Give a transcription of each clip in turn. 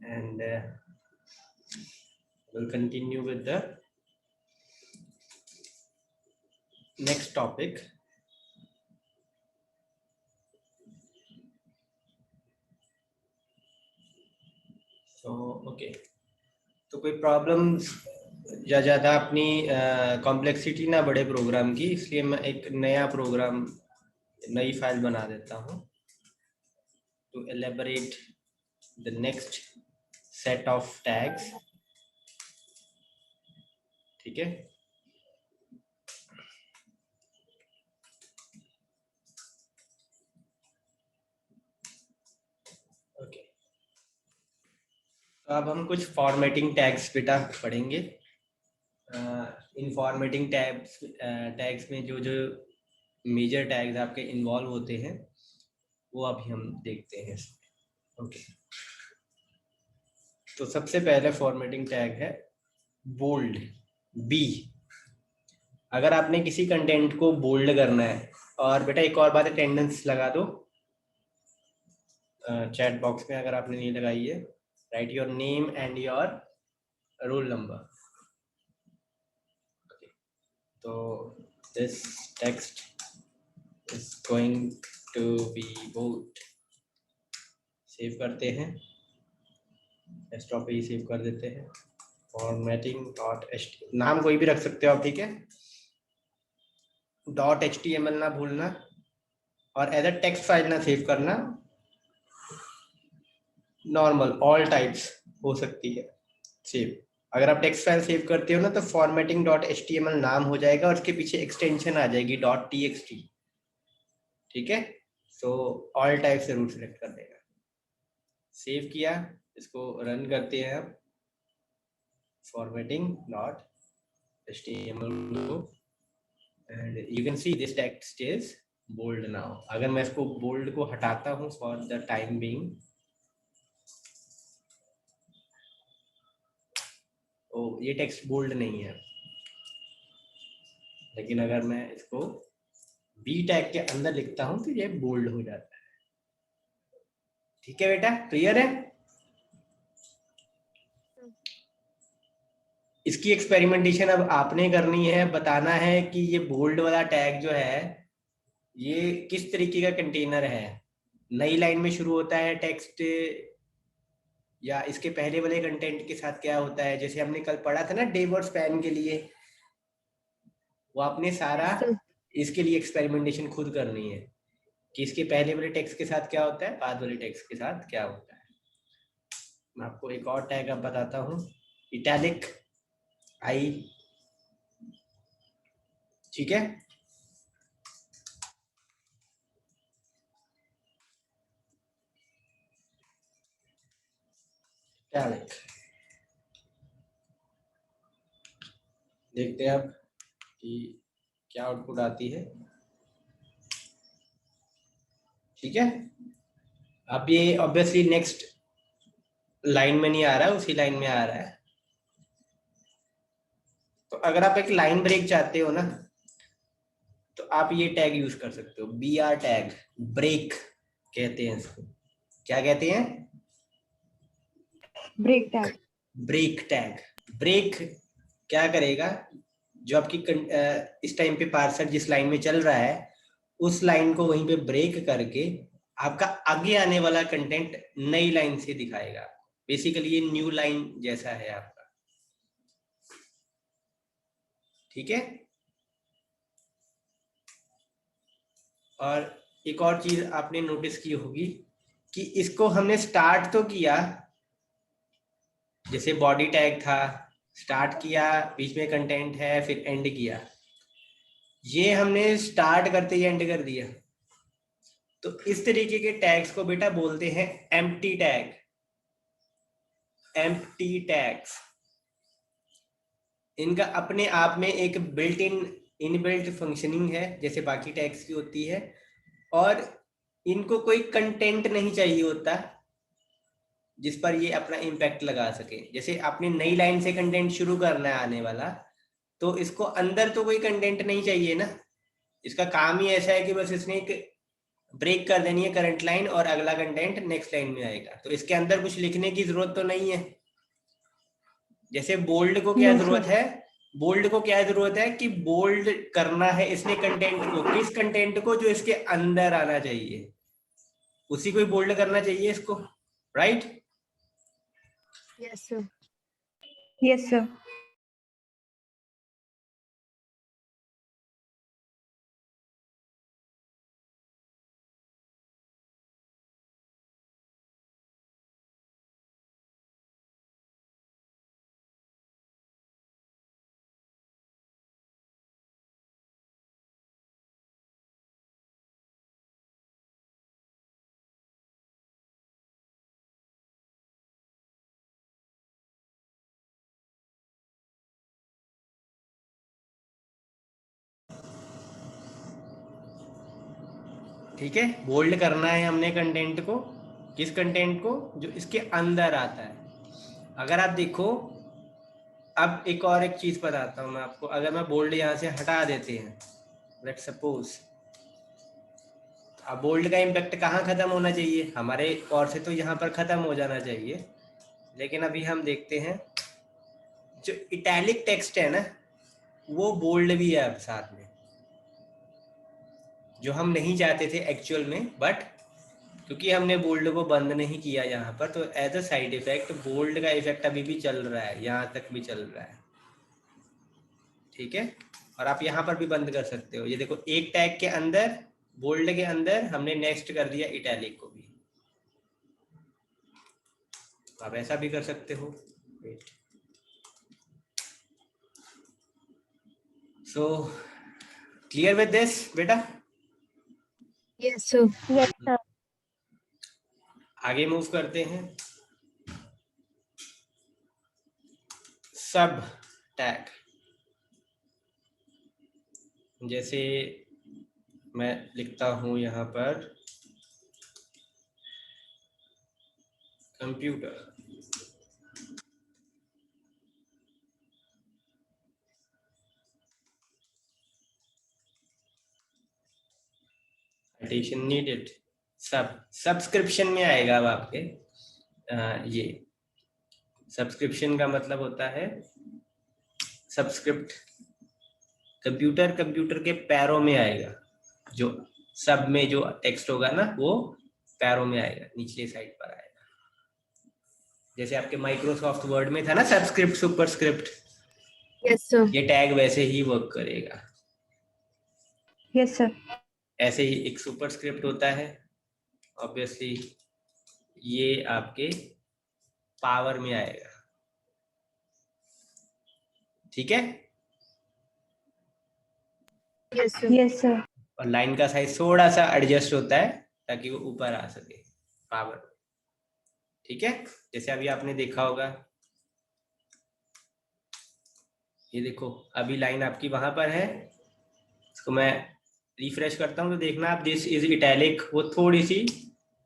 and we'll continue with the next topic. So okay, तो कोई problems या ज़्यादा अपनी कॉम्प्लेक्सिटी ना बढ़े प्रोग्राम की, इसलिए मैं एक नया प्रोग्राम, नई फाइल बना देता हूँ to elaborate the next set of tags. ठीक है, ओके. तो अब हम कुछ फॉर्मेटिंग टैग्स बेटा पढ़ेंगे. इन फॉर्मेटिंग टैग्स में जो जो मेजर टैग्स आपके इन्वॉल्व होते हैं वो अभी हम देखते हैं. ओके, तो सबसे पहले फॉर्मेटिंग टैग है बोल्ड, बी. अगर आपने किसी कंटेंट को बोल्ड करना है, और बेटा एक और बात, अटेंडेंस लगा दो चैट बॉक्स में अगर आपने नहीं लगाई है. Write your name and your roll number. तो this text is going to be bold. Save करते हैं, डेस्कटॉप पे ही सेव कर देते हैं. फॉर्मेटिंग डॉट एच, नाम कोई भी रख सकते हो आप, ठीक है. .html ना भूलना, और एज अ टेक्स्ट फाइल ना सेव करना. नॉर्मल ऑल टाइप्स हो सकती है सेव. अगर आप टेक्स्ट फाइल सेव करते हो ना तो फॉर्मेटिंग .html नाम हो जाएगा और उसके पीछे एक्सटेंशन आ जाएगी .txt. ठीक है, सो ऑल टाइप जरूर सिलेक्ट कर देगा. सेव किया, इसको रन करते हैं अब. Formatting .html and you can see this text is bold now. अगर मैं इसको bold को हटाता हूँ for the time being, तो ये टेक्स्ट बोल्ड नहीं है. लेकिन अगर मैं इसको बी टैग के अंदर लिखता हूँ तो ये बोल्ड हो जाता है. ठीक है बेटा, क्लियर है. इसकी एक्सपेरिमेंटेशन अब आपने करनी है. बताना है कि ये बोल्ड वाला टैग जो है ये किस तरीके का कंटेनर है. नई लाइन में शुरू होता है टेक्स्ट, या इसके पहले वाले कंटेंट के साथ क्या होता है. जैसे हमने कल पढ़ा था ना डेव और स्पैन के लिए, वो आपने सारा इसके लिए एक्सपेरिमेंटेशन खुद करनी है कि इसके पहले वाले टेक्स्ट के साथ क्या होता है, बाद वाले टेक्स्ट के साथ क्या होता है. मैं आपको एक और टैग अब बताता हूँ, इटैलिक आई. ठीक है, इटैलिक. देखते हैं अब कि क्या आउटपुट आती है. ठीक है, अब ये ऑब्वियसली नेक्स्ट लाइन में नहीं आ रहा है, उसी लाइन में आ रहा है. तो अगर आप एक लाइन ब्रेक चाहते हो ना तो आप ये टैग यूज कर सकते हो, BR टैग. ब्रेक कहते हैं इसको. क्या कहते हैं? Break tag. Break tag. Break क्या करेगा, जो आपकी इस टाइम पे पार्सर जिस लाइन में चल रहा है उस लाइन को वहीं पे ब्रेक करके आपका आगे आने वाला कंटेंट नई लाइन से दिखाएगा. बेसिकली ये न्यू लाइन जैसा है आपका. ठीक है, और एक और चीज आपने नोटिस की होगी कि इसको हमने स्टार्ट तो किया, जैसे बॉडी टैग था, स्टार्ट किया, बीच में कंटेंट है, फिर एंड किया. ये हमने स्टार्ट करते ही एंड कर दिया. तो इस तरीके के टैग्स को बेटा बोलते हैं एम्प्टी टैग. एम्प्टी टैग्स, इनका अपने आप में एक बिल्ट इन इनबिल्ट फंक्शनिंग है जैसे बाकी टैग्स की होती है, और इनको कोई कंटेंट नहीं चाहिए होता जिस पर ये अपना इम्पैक्ट लगा सके. जैसे आपने नई लाइन से कंटेंट शुरू करना है आने वाला, तो इसको अंदर तो कोई कंटेंट नहीं चाहिए ना. इसका काम ही ऐसा है कि बस इसने एक ब्रेक कर देनी है करंट लाइन और अगला कंटेंट नेक्स्ट लाइन में आएगा। तो इसके अंदर कुछ लिखने की जरूरत तो नहीं है। जैसे बोल्ड को क्या No, जरूरत sir. है, बोल्ड को क्या जरूरत है कि बोल्ड करना है इसने कंटेंट को, किस कंटेंट को, जो इसके अंदर आना चाहिए उसी को ही बोल्ड करना चाहिए इसको, right? Yes, sir. Yes, sir. ठीक है, बोल्ड करना है हमने कंटेंट को, किस कंटेंट को, जो इसके अंदर आता है। अगर आप देखो, अब एक चीज बताता हूं मैं आपको। अगर मैं बोल्ड यहां से हटा देते हैं, लेट्स सपोज, अब बोल्ड का इम्पैक्ट कहाँ खत्म होना चाहिए, हमारे और से तो यहाँ पर खत्म हो जाना चाहिए। लेकिन अभी हम देखते हैं जो इटैलिक टेक्स्ट है ना, वो बोल्ड भी है अब साथ में, जो हम नहीं चाहते थे एक्चुअल में, बट क्योंकि हमने बोल्ड को बंद नहीं किया यहाँ पर, तो as a side effect bold का इफेक्ट अभी भी चल रहा है, यहाँ तक भी चल रहा है। ठीक है, और आप यहाँ पर भी बंद कर सकते हो। ये देखो, एक टैग के अंदर, बोल्ड के अंदर हमने नेक्स्ट कर दिया इटैलिक को भी। आप ऐसा भी कर सकते हो। सो क्लियर विद दिस बेटा? Yes, sir. Yes, sir. आगे मूव करते हैं। सब टैग, जैसे मैं लिखता हूं यहाँ पर कंप्यूटर, एडिशन नीडेड, सब्सक्रिप्शन में आएगा अब आपके। ये सब्सक्रिप्शन का मतलब होता है सब्सक्रिप्ट, कंप्यूटर के पैरों में आएगा, जो सब में जो टेक्स्ट होगा ना वो पैरों में आएगा, निचले साइड पर आएगा। जैसे आपके माइक्रोसॉफ्ट वर्ड में था ना सब्सक्रिप्ट सुपरस्क्रिप्ट, Yes, sir. ये टैग वैसे ही वर्क करेगा। Yes, sir. ऐसे ही एक सुपरस्क्रिप्ट होता है, ऑब्वियसली ये आपके पावर में आएगा। ठीक है, Yes, sir. Yes, sir. और लाइन का साइज थोड़ा सा एडजस्ट होता है ताकि वो ऊपर आ सके पावर। ठीक है, जैसे अभी आपने देखा होगा, ये देखो अभी लाइन आपकी वहां पर है, इसको मैं रिफ्रेश करता हूं तो देखना आप, दिस इज इटैलिक, वो थोड़ी सी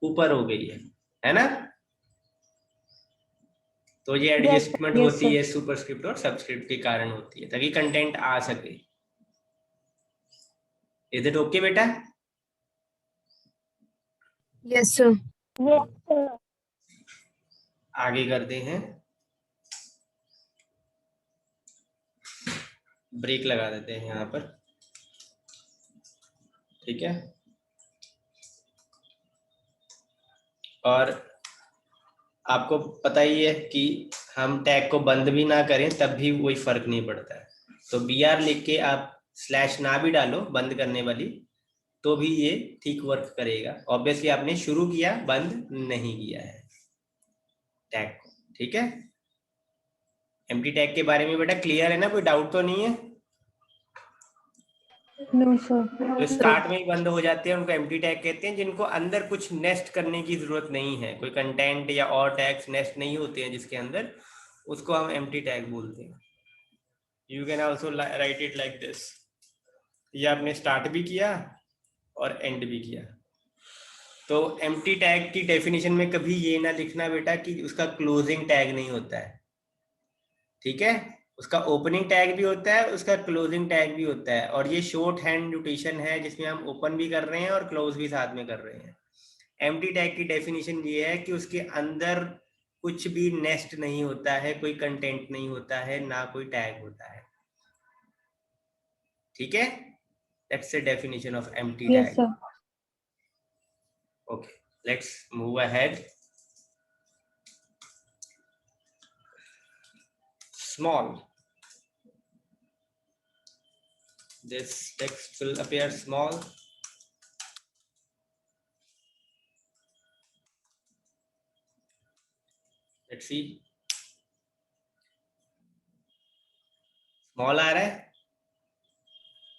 ऊपर हो गई है ना? तो ये एडजस्टमेंट Yes, होती sir. है सुपरस्क्रिप्ट और सबस्क्रिप्ट के कारण होती है, ताकि कंटेंट आ सके। इज इट ओके बेटा? Yes, sir. Yes, sir. आगे करते हैं, ब्रेक लगा देते हैं यहाँ पर। ठीक है, और आपको पता ही है कि हम टैग को बंद भी ना करें तब भी कोई फर्क नहीं पड़ता है। तो बी आर लिख के आप स्लैश ना भी डालो बंद करने वाली, तो भी ये ठीक वर्क करेगा। ऑब्वियसली आपने शुरू किया, बंद नहीं किया है टैग को। ठीक है, एम्प्टी टैग के बारे में बेटा क्लियर है ना, कोई डाउट तो नहीं है? No, sir. जो स्टार्ट में ही बंद हो जाते हैं उनको एम्प्टी टैग कहते हैं, जिनको अंदर कुछ नेस्ट करने की जरूरत नहीं है, कोई कंटेंट या और टैग्स नेस्ट नहीं होते हैं जिसके अंदर, उसको हम एम्प्टी टैग बोलते हैं। You can also right it like this, ये आपने स्टार्ट भी किया और एंड भी किया। तो एम्प्टी टैग की डेफिनेशन में कभी ये ना लिखना बेटा कि उसका क्लोजिंग टैग नहीं होता है। ठीक है, उसका ओपनिंग टैग भी होता है, उसका क्लोजिंग टैग भी होता है, और ये शॉर्ट हैंड नोटेशन है जिसमें हम ओपन भी कर रहे हैं और क्लोज भी साथ में कर रहे हैं। एम्प्टी टैग की डेफिनेशन ये है कि उसके अंदर कुछ भी नेस्ट नहीं होता है, कोई कंटेंट नहीं होता है, ना कोई टैग होता है। ठीक है, that's the definition of empty Yes, tag. sir. Okay, let's move ahead. Small. This text will appear small. Let's see. Small आ रहा है?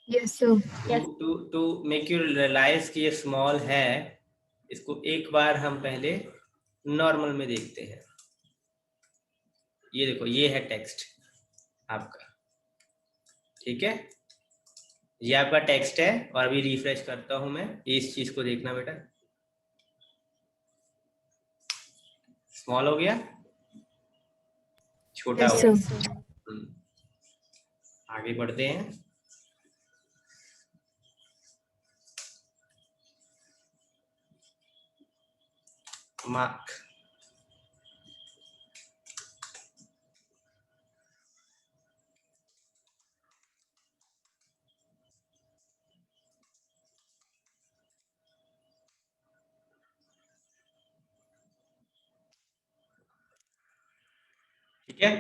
Yes, sir. Yes. To make you realize कि ये small है, इसको एक बार हम पहले नॉर्मल में देखते हैं। ये देखो, ये है टेक्स्ट आपका, ठीक है, ये आपका टेक्स्ट है। और अभी रिफ्रेश करता हूं मैं, इस चीज को देखना बेटा। स्मॉल हो गया, छोटा Yes, हो sir. गया। आगे बढ़ते हैं। मार्क, ठीक है,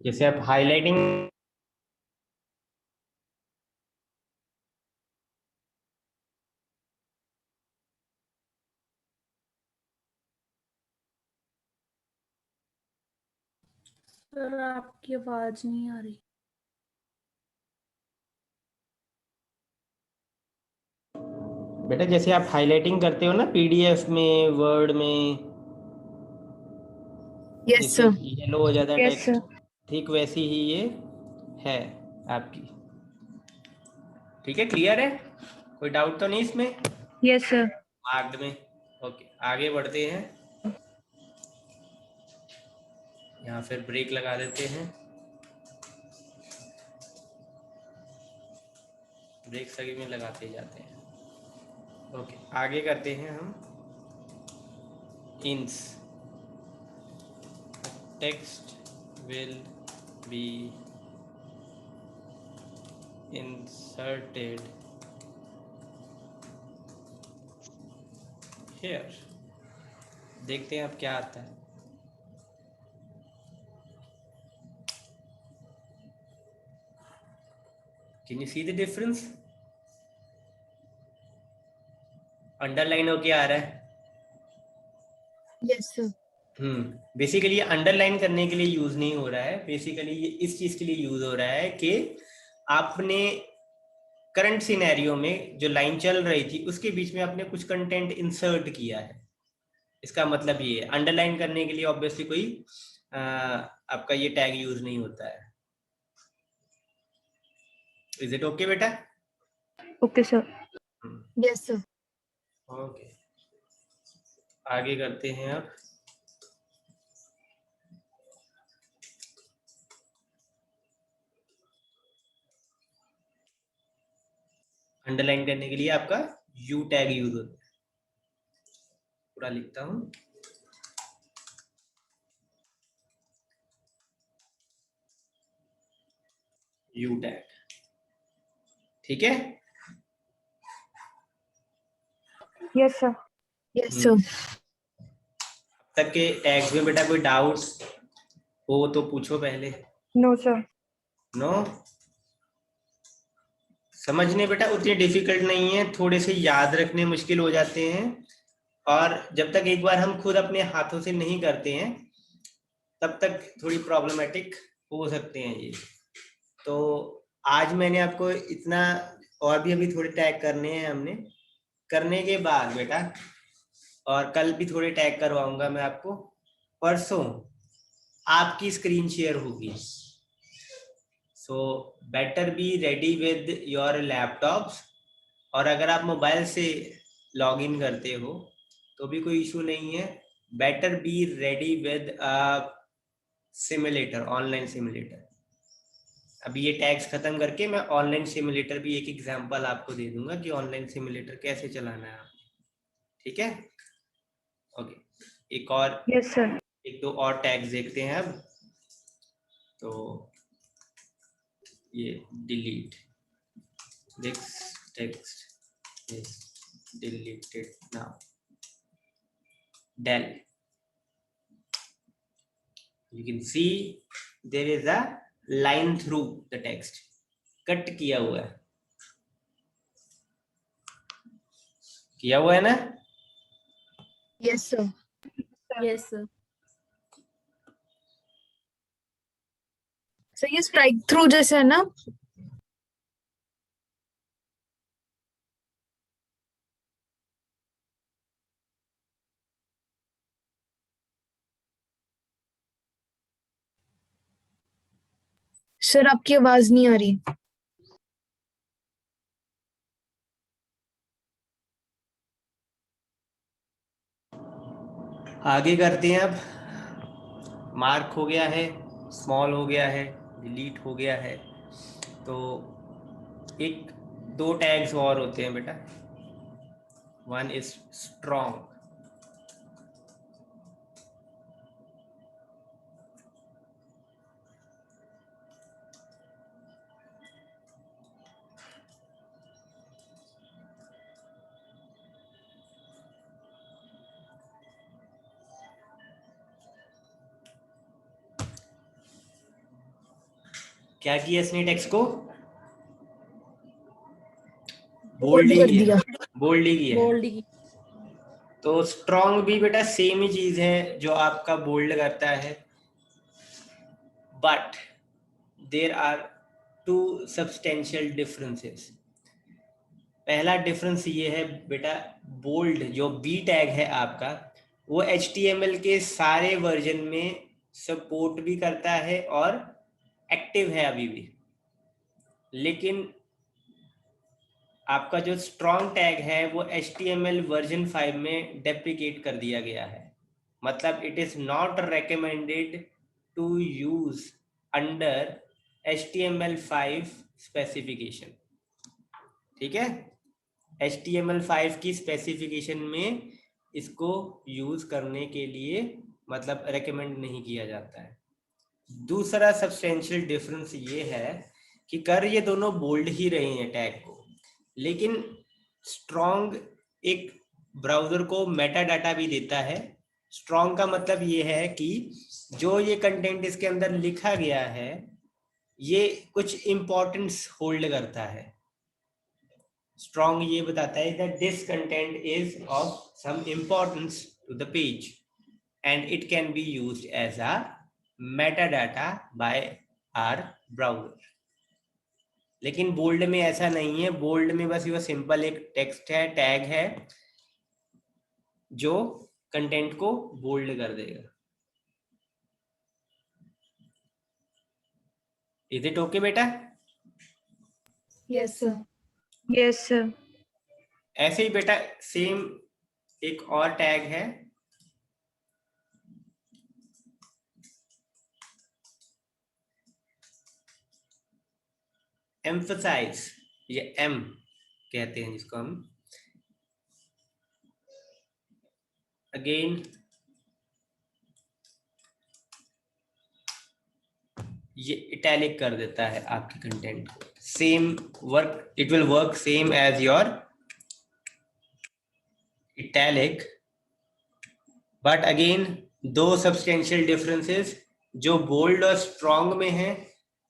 जैसे आप हाईलाइटिंग सर आपकी आवाज नहीं आ रही। बेटा, जैसे आप हाईलाइटिंग करते हो ना पीडीएफ में, वर्ड में, Yes, जैसे sir. येलो हो जाता है Yes, टेक्स्ट, sir. ठीक वैसी ही ये है आपकी। ठीक है, क्लियर है, कोई डाउट तो नहीं इसमें? Yes, sir. मार्क्ड में। ओके, आगे बढ़ते हैं। यहाँ फिर ब्रेक लगा देते हैं, ब्रेक सभी में लगाते जाते हैं। ओके, आगे करते हैं हम। इंस text will be inserted here। देखते हैं अब क्या आता है। Can you see the difference? Underline होके आ रहा है। Yes, sir. बेसिकली ये अंडरलाइन करने के लिए यूज नहीं हो रहा है, बेसिकली ये इस चीज के लिए यूज हो रहा है कि आपने करंट सिनेरियो में जो लाइन चल रही थी उसके बीच में आपने कुछ कंटेंट इंसर्ट किया है। इसका मतलब ये है, अंडरलाइन करने के लिए ऑब्वियसली कोई आपका ये टैग यूज नहीं होता है। इज इट ओके बेटा? Okay, sir. Yes, sir. Okay, आगे करते हैं अब। अंडरलाइन करने के लिए आपका यू टैग यूज होता है। पूरा लिखता हूं, यू टैग, ठीक है। Yes, sir. Yes, sir. तक के टैग्स में बेटा कोई डाउट्स हो तो पूछो पहले। No, sir. नो, समझने बेटा उतनी डिफिकल्ट नहीं है, थोड़े से याद रखने मुश्किल हो जाते हैं, और जब तक एक बार हम खुद अपने हाथों से नहीं करते हैं तब तक थोड़ी प्रॉब्लमेटिक हो सकते हैं ये। तो आज मैंने आपको इतना, और भी अभी थोड़े टैग करने हैं हमने, करने के बाद बेटा, और कल भी थोड़े टैग करवाऊंगा मैं आपको, परसों आपकी स्क्रीन शेयर होगी। So better be ready with your laptops, और अगर आप मोबाइल से लॉग इन करते हो तो भी कोई इशू नहीं है। Better be ready with simulator, online simulator. अभी ये टैग्स खत्म करके मैं ऑनलाइन सिमुलेटर भी एक एग्जांपल आपको दे दूंगा कि ऑनलाइन सिमुलेटर कैसे चलाना है। ठीक है, ओके। एक और यस सर। एक दो और टैग्स देखते हैं अब। तो ये delete this text is deleted now, del, you can see there is a line through the text, cut किया हुआ है, ना? Yes sir. Yes sir. Sir ये स्ट्राइक थ्रू जैसे है ना? सर आपकी आवाज नहीं आ रही। आगे करते हैं अब। मार्क हो गया है, स्मॉल हो गया है, डिलीट हो गया है। तो एक दो टैग्स और होते हैं बेटा। वन इज स्ट्रॉन्ग, क्या किया इसने टेक्स्ट को? बोल्ड ही कर किया, दिया। बोल्ड ही किया। बोल्ड की। तो स्ट्रॉन्ग भी बेटा सेम ही चीज है जो आपका बोल्ड करता है, but there are two substantial differences. पहला डिफरेंस ये है बेटा, बोल्ड जो बी टैग है आपका, वो HTML के सारे वर्जन में सपोर्ट भी करता है और एक्टिव है अभी भी। लेकिन आपका जो स्ट्रॉन्ग टैग है वो HTML वर्जन 5 में डेप्रिकेट कर दिया गया है। मतलब it is not recommended to use under HTML5 specification. ठीक है, HTML5 की स्पेसिफिकेशन में इसको यूज करने के लिए मतलब रेकमेंड नहीं किया जाता है। दूसरा सब्सटेंशियल डिफरेंस ये है कि कर ये दोनों बोल्ड ही रहे हैं टैग को, लेकिन स्ट्रॉन्ग एक ब्राउजर को मेटा डाटा भी देता है। स्ट्रॉन्ग का मतलब ये है कि जो ये कंटेंट इसके अंदर लिखा गया है ये कुछ इंपॉर्टेंस होल्ड करता है। स्ट्रॉन्ग ये बताता है that this content is of some importance to the page and it can be used as a metadata by our browser। लेकिन बोल्ड में ऐसा नहीं है। बोल्ड में बस ये सिंपल एक टेक्स्ट है, टैग है जो कंटेंट को बोल्ड कर देगा। इज इट ओके बेटा? Yes sir. Yes sir. ऐसे ही बेटा सेम एक और टैग है, एम्फसाइज, ये एम कहते हैं जिसको हम। अगेन ये इटैलिक कर देता है आपके कंटेंट को। Same work, it will work same as your italic, but again दो सब्सटेंशियल डिफरेंसेस जो बोल्ड और स्ट्रॉन्ग में है,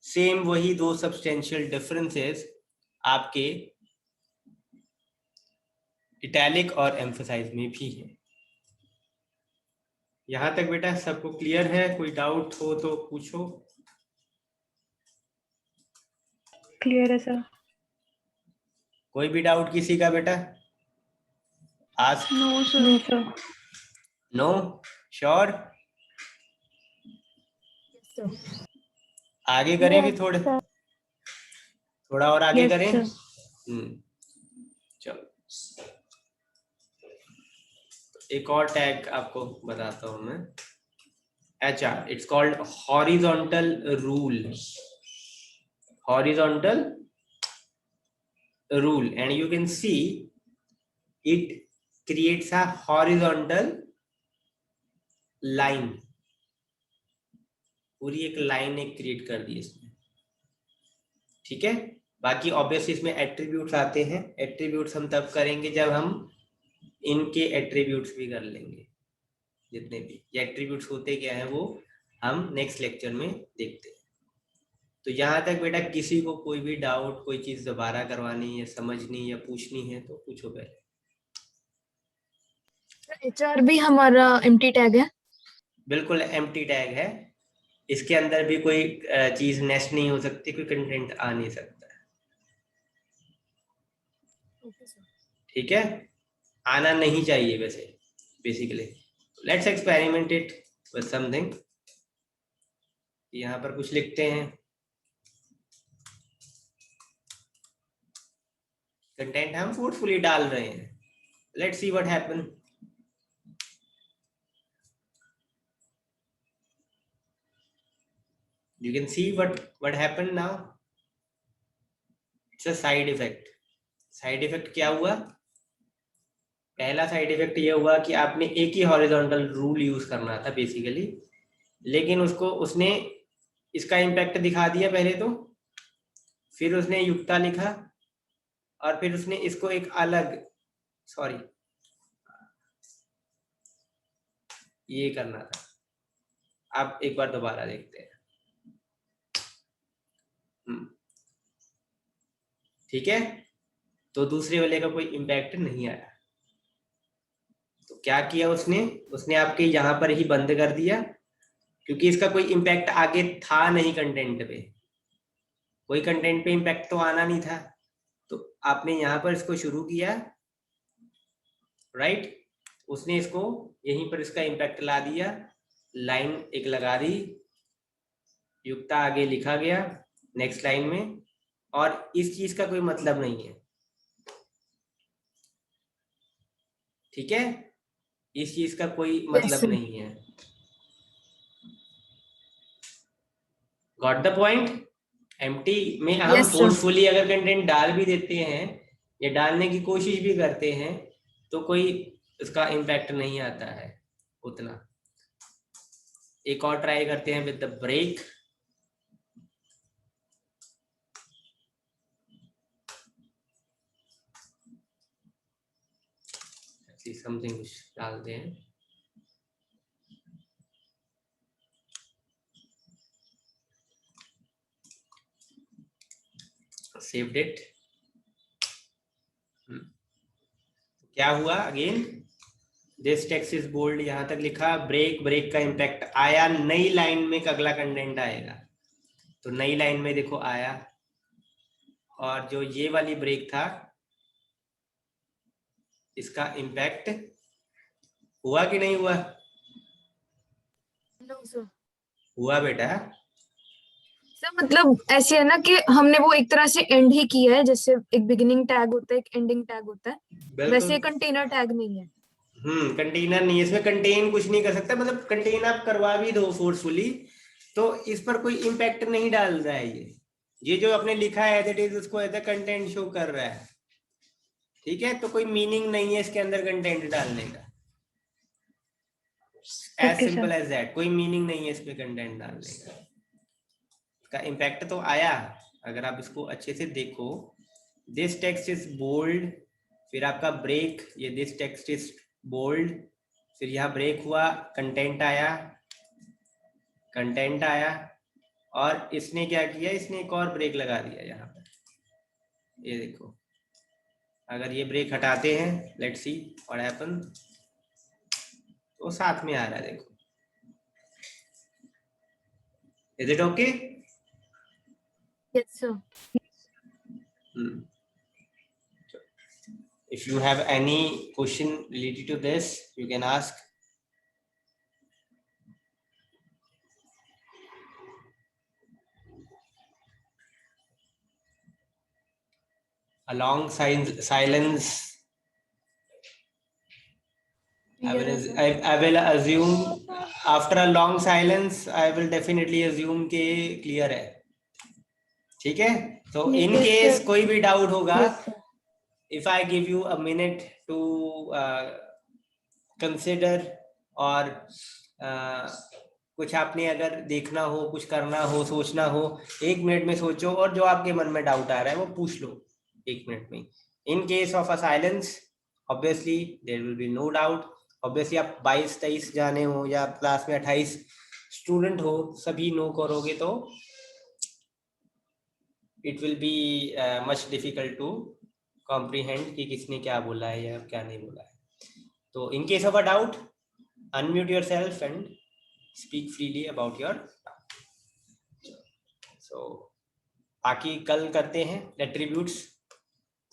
सेम वही दो सब्सटेंशियल डिफरेंसेस आपके इटैलिक और एम्फसाइज में भी है। यहां तक बेटा सबको क्लियर है? कोई डाउट हो तो पूछो। क्लियर है सर। कोई भी डाउट किसी का बेटा? आज no sir. No sir. No sure? आगे करें भी थोड़े, थोड़ा और आगे करें। चलो एक और टैग आपको बताता हूं मैं। HR, it's called horizontal rule. horizontal rule, and you can see it creates a horizontal line. पूरी एक लाइन एक क्रिएट कर दी इसमें, ठीक है। बाकी ऑब्वियसली इसमें एट्रीब्यूट्स आते हैं, एट्रीब्यूट्स हम तब करेंगे जब हम इनके एट्रीब्यूट्स भी कर लेंगे। जितने भी ये एट्रीब्यूट्स होते क्या है वो हम नेक्स्ट लेक्चर में देखते हैं। तो यहाँ तक बेटा किसी को कोई भी डाउट, कोई चीज दोबारा करवानी है, समझनी या पूछनी है तो पूछो पहले। HR भी हमारा एम्प्टी टैग है। बिल्कुल एम्प्टी टैग है, इसके अंदर भी कोई चीज नेस्ट नहीं हो सकती, कोई कंटेंट आ नहीं सकता है, ठीक है। आना नहीं चाहिए वैसे basically. Let's experiment it with something. यहाँ पर कुछ लिखते हैं, कंटेंट हम फोर्सफुली डाल रहे हैं। Let's see what happen. You can see what happened now. It's a side effect. Side effect क्या हुआ? पहला साइड इफेक्ट ये हुआ कि आपने एक ही हॉरिजॉन्टल रूल यूज करना था बेसिकली, लेकिन उसने इसका इम्पैक्ट दिखा दिया पहले तो, फिर उसने युक्ता लिखा और फिर उसने इसको एक अलग, सॉरी ये करना था। आप एक बार दोबारा देखते हैं, ठीक है। तो दूसरे वाले का कोई इम्पैक्ट नहीं आया, तो क्या किया उसने आपके यहाँ पर ही बंद कर दिया, क्योंकि इसका कोई इम्पैक्ट आगे था नहीं कंटेंट पे, कोई कंटेंट पे इम्पैक्ट तो आना नहीं था। तो आपने यहाँ पर इसको शुरू किया, राइट, उसने इसको यहीं पर इसका इम्पैक्ट ला दिया, लाइन एक लगा दी, युक्ता आगे लिखा गया नेक्स्ट लाइन में, और इस चीज का कोई मतलब नहीं है, ठीक है। इस चीज का कोई मतलब नहीं है। Got the point? एम्प्टी में हम फोर्सफुली अगर कंटेंट डाल भी देते हैं या डालने की कोशिश भी करते हैं तो कोई उसका इम्पैक्ट नहीं आता है उतना। एक और ट्राई करते हैं विद द ब्रेक। समथिंग कुछ डालते हैं, सेव्ड इट। क्या हुआ again? This text is bold, यहां तक लिखा, ब्रेक का इम्पैक्ट आया, नई लाइन में अगला कंटेंट आएगा, तो नई लाइन में देखो आया, और जो ये वाली ब्रेक था इसका इम्पैक्ट हुआ कि नहीं हुआ? हुआ बेटा। सर मतलब ऐसे है ना कि हमने वो एक तरह से एंड ही किया है, जैसे एक बिगिनिंग टैग होता है, एक एंडिंग टैग होता है, वैसे कंटेनर टैग नहीं है। कंटेनर नहीं है, इसमें कंटेन कुछ नहीं कर सकता, मतलब कंटेन आप करवा भी दो फोर्सफुली तो इस पर कोई इम्पैक्ट नहीं डाल रहा है। ये जो आपने लिखा है एज इट इज, उसको एज ए कंटेंट शो कर रहा है, ठीक है। तो कोई मीनिंग नहीं है इसके अंदर कंटेंट डालने का, एज सिंपल एज दैट। कोई मीनिंग नहीं है इसमें कंटेंट डालने का, इसका इम्पैक्ट तो आया। अगर आप इसको अच्छे से देखो, दिस टेक्स्ट इज बोल्ड, फिर आपका ब्रेक, ये दिस टेक्स्ट इज बोल्ड, फिर यहाँ ब्रेक हुआ, कंटेंट आया, और इसने क्या किया, इसने एक और ब्रेक लगा दिया यहाँ पर। ये देखो, अगर ये ब्रेक हटाते हैं, लेट्स सी व्हाट हैपन, तो साथ में आ रहा है, देखो। Is it okay? Yes sir. If you have any question related to this, you can ask. A long silence. I will assume after a long silence, I will definitely assume कि clear है, ठीक है, तो इन Yes, case sir. कोई भी doubt होगा, Yes, sir. if I give you a minute to consider, और कुछ आपने अगर देखना हो, कुछ करना हो, सोचना हो, 1 मिनट में सोचो और जो आपके मन में डाउट आ रहा है वो पूछ लो 1 मिनट में. In case of a silence obviously there will be no doubt. Obviously आप 22-23 जाने हो या क्लास में 28 स्टूडेंट हो, सभी नो करोगे तो it will be much difficult to comprehend कि किसने क्या बोला है या क्या नहीं बोला है. तो इन case of a doubt, unmute yourself and speak freely about your. So बाकी कल करते हैं एट्रीब्यूट्स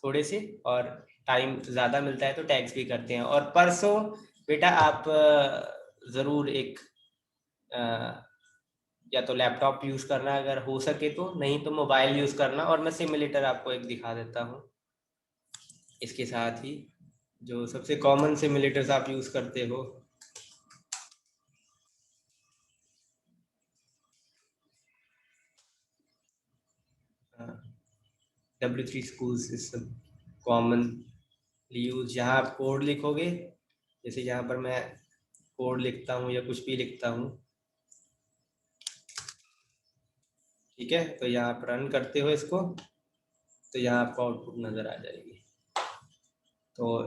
थोड़े से, और टाइम ज़्यादा मिलता है तो टैग्स भी करते हैं. और परसों बेटा आप ज़रूर एक या तो लैपटॉप यूज़ करना अगर हो सके तो, नहीं तो मोबाइल यूज़ करना. और मैं सिमुलेटर आपको एक दिखा देता हूँ इसके साथ ही, जो सबसे कॉमन सिमुलेटर्स आप यूज़ करते हो. W3 Schools is commonly used. जहाँ आप कोड लिखोगे, जैसे यहाँ पर मैं कोड लिखता हूँ या कुछ भी लिखता हूँ, ठीक है, तो यहाँ पर रन करते हो इसको, तो यहाँ आपको आउटपुट नजर आ जाएगी. तो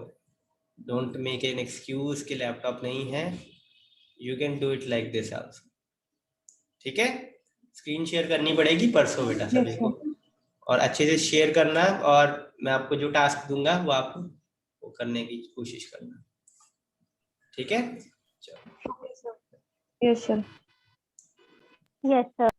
डोंट मेक एन एक्सक्यूज कि लैपटॉप नहीं है, you can do it like this also. ठीक है, स्क्रीन शेयर करनी पड़ेगी परसों बेटा सभी को, और अच्छे से शेयर करना, और मैं आपको जो टास्क दूंगा वो आप वो करने की कोशिश करना. ठीक है, चलो. Yes, sir. Yes, sir.